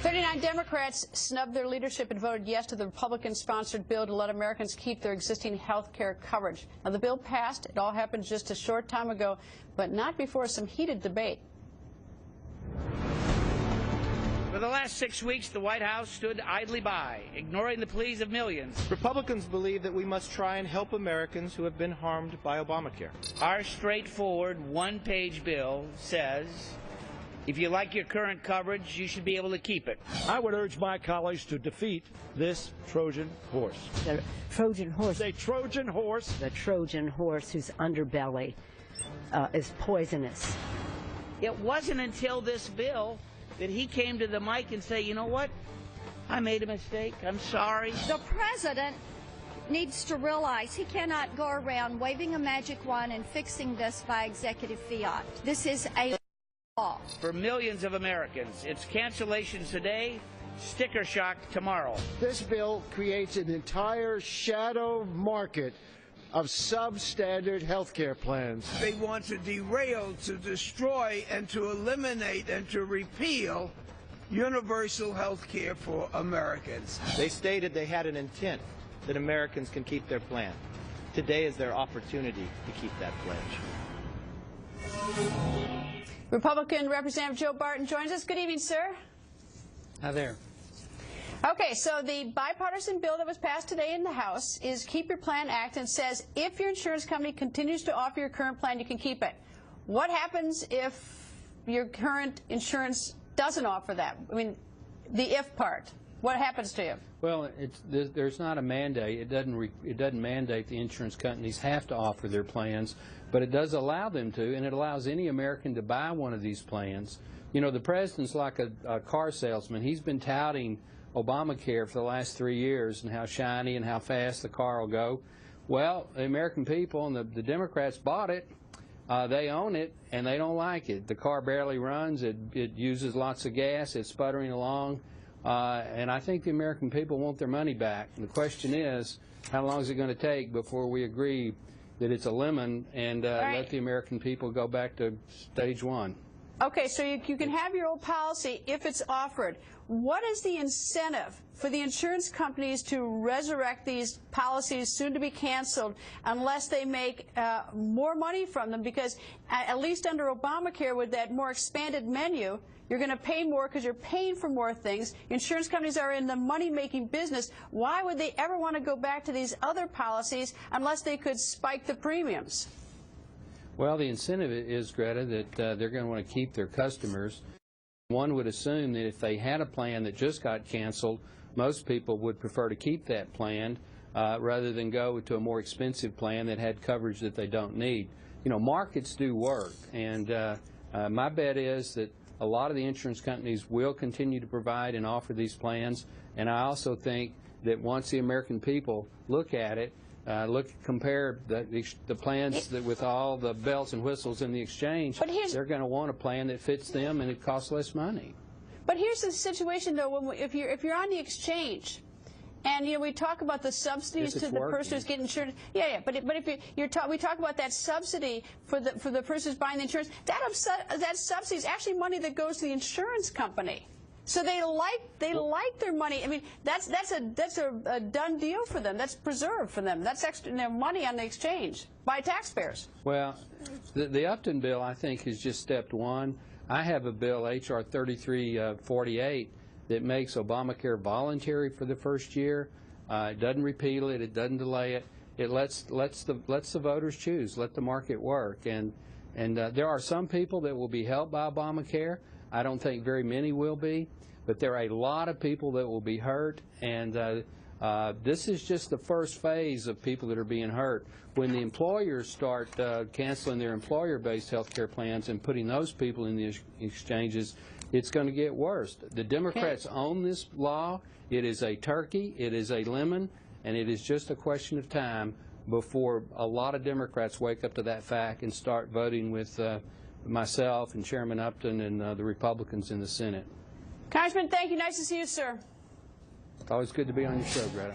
39 Democrats snubbed their leadership and voted yes to the Republican-sponsored bill to let Americans keep their existing health care coverage. Now, the bill passed. It all happened just a short time ago, but not before some heated debate. For the last 6 weeks, the White House stood idly by, ignoring the pleas of millions. Republicans believe that we must try and help Americans who have been harmed by Obamacare. Our straightforward one-page bill says, if you like your current coverage, you should be able to keep it. I would urge my colleagues to defeat this Trojan horse. The Trojan horse. A Trojan horse. The Trojan horse whose underbelly is poisonous. It wasn't until this bill that he came to the mic and say, you know what? I made a mistake. I'm sorry. The president needs to realize he cannot go around waving a magic wand and fixing this by executive fiat. This is a law. For millions of Americans, it's cancellation today, sticker shock tomorrow. This bill creates an entire shadow market of substandard health care plans. They want to derail, to destroy, and to eliminate and to repeal universal health care for Americans. They stated they had an intent that Americans can keep their plan. Today is their opportunity to keep that pledge. Republican Representative Joe Barton joins us. Good evening, sir. Hi there. Okay, so the bipartisan bill that was passed today in the House is Keep Your Plan Act, and says if your insurance company continues to offer your current plan, you can keep it. What happens if your current insurance doesn't offer that? I mean, the if part. What happens to you? Well, there's not a mandate. It doesn't mandate the insurance companies have to offer their plans, but it does allow them to, and it allows any American to buy one of these plans. You know, the president's like a car salesman. He's been touting ObamaCare for the last 3 years and how shiny and how fast the car will go. Well, the American people and the Democrats bought it. They own it, and they don't like it. The car barely runs. It uses lots of gas. It's sputtering along. And I think the American people want their money back. And the question is, how long is it going to take before we agree that it's a lemon and let the American people go back to stage one? Okay, so you can have your old policy if it's offered. What is the incentive for the insurance companies to resurrect these policies soon to be canceled unless they make more money from them? Because at least under Obamacare, with that more expanded menu, you're going to pay more because you're paying for more things. Insurance companies are in the money-making business. Why would they ever want to go back to these other policies unless they could spike the premiums? Well, the incentive is, Greta, that they're going to want to keep their customers. One would assume that if they had a plan that just got canceled, most people would prefer to keep that plan rather than go to a more expensive plan that had coverage that they don't need. You know, markets do work, and my bet is that a lot of the insurance companies will continue to provide and offer these plans, and I also think that once the American people look at it, compare the plans with all the bells and whistles in the exchange, they're going to want a plan that fits them and it costs less money. But here's the situation, though, if you're on the exchange, and you know we talk about the subsidies to the person who's getting insurance. Yeah. But if we talk about that subsidy for the person who's buying the insurance, that subsidy is actually money that goes to the insurance company. So they like their money. I mean, that's a done deal for them. That's preserved for them. That's extra money on the exchange by taxpayers. Well, the Upton bill, I think, is just step one. I have a bill, H.R. 3348, that makes Obamacare voluntary for the first year. It doesn't repeal it. It doesn't delay it. It lets the voters choose. Let the market work. And there are some people that will be helped by Obamacare. I don't think very many will be, but there are a lot of people that will be hurt, and this is just the first phase of people that are being hurt. When the employers start canceling their employer-based health care plans and putting those people in the exchanges, it's going to get worse. The Democrats own this law. It is a turkey. It is a lemon, and it is just a question of time before a lot of Democrats wake up to that fact and start voting with myself and Chairman Upton and the Republicans in the Senate. Congressman, thank you. Nice to see you, sir. It's always good to be on your show, Greta.